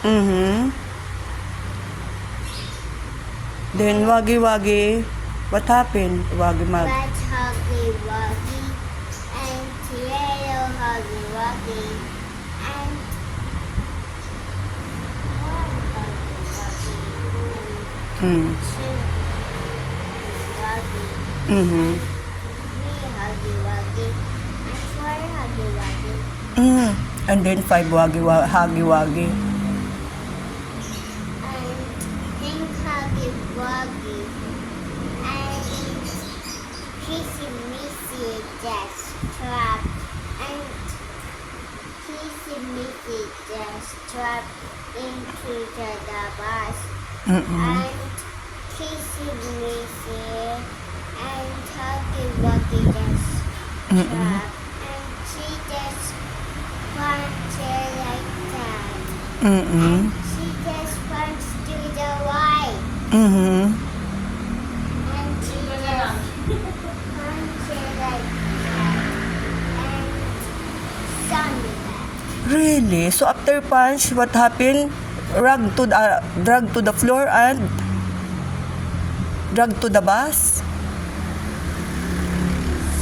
Mm-hmm. Then Wagi Wagi, what happened? Wagi Mag. Red Huggy Wuggy and Yellow Huggy Wuggy and one Huggy Wuggy Mm. and two Wuggy Mm-hmm. three Huggy Wuggy and four Huggy Wuggy Mm. And then 5 Hagi Wagi. and pink Huggy Wuggy and Kissy Missy just trapped and Kissy Missy just trapped into the bus Mm-mm. and Kissy Missy and Huggy Wuggy just trapped and she just punched like that Mm-mm. and she just punched to the right Mm-hmm. and she just punched like that and Sunny that. Really? So after punch, what happened? Drag to the floor and drag to the bus.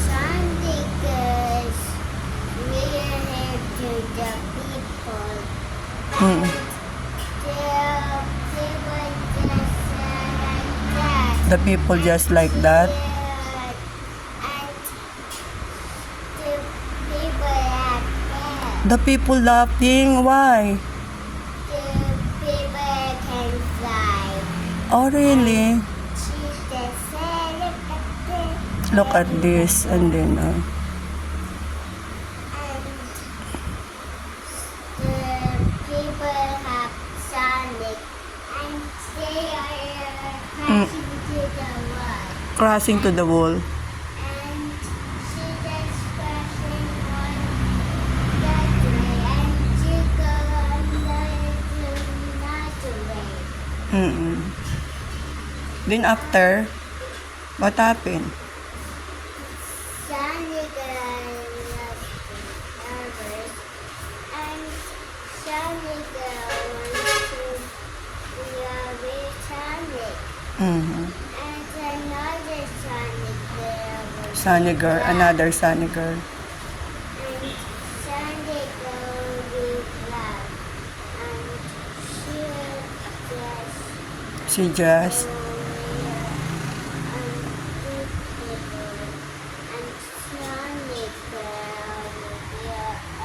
Sunday goes really to the people. Mm. And the people just like that. The people just like that. Yeah. And the people like that. The people laughing. Why? The people can fly. Oh, really? She just said, Look at this. And then, And the people have Sonic and they are crashing to the wall. crossing to the wall. And she just crashing on that way and she go on another way. Mm-mm. Then after, what happened? Sonic loves others and Sonic wants to love Sonic. Mm-hmm. And another Sonic lover. Sunny girl. Another sunny girl. And Sonic will love. And She just...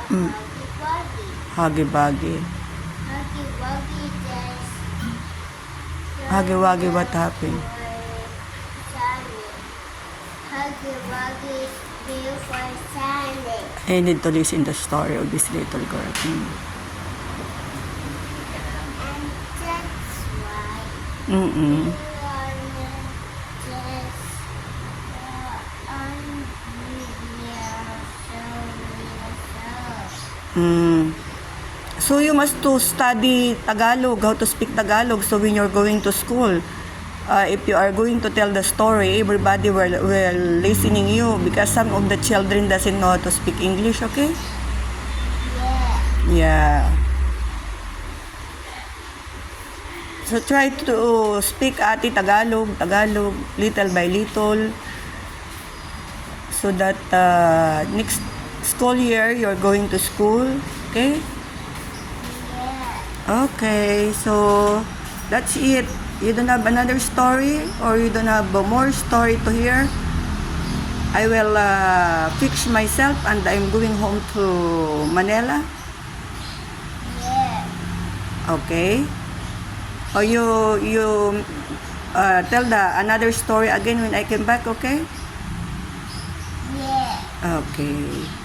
Mm. Huggy Buggy. Huggy Wuggy, what happened? Huggy Wuggy feel for Sonic. I need to listen the story of this little girl. Mm. And that's why Mm-mm. you are just on video so. Mm. So you must to study Tagalog, how to speak Tagalog. So when you're going to school, if you are going to tell the story, everybody will listening you because some of the children doesn't know how to speak English. Okay? Yeah. Yeah. So try to speak ati Tagalog, little by little, so that next school year you're going to school. Okay? Yeah. Okay, so that's it. You don't have another story or you don't have more story to hear? I will fix myself and I'm going home to Manila. Yeah. Okay? Or you tell the another story again when I came back, okay? Yeah. Okay.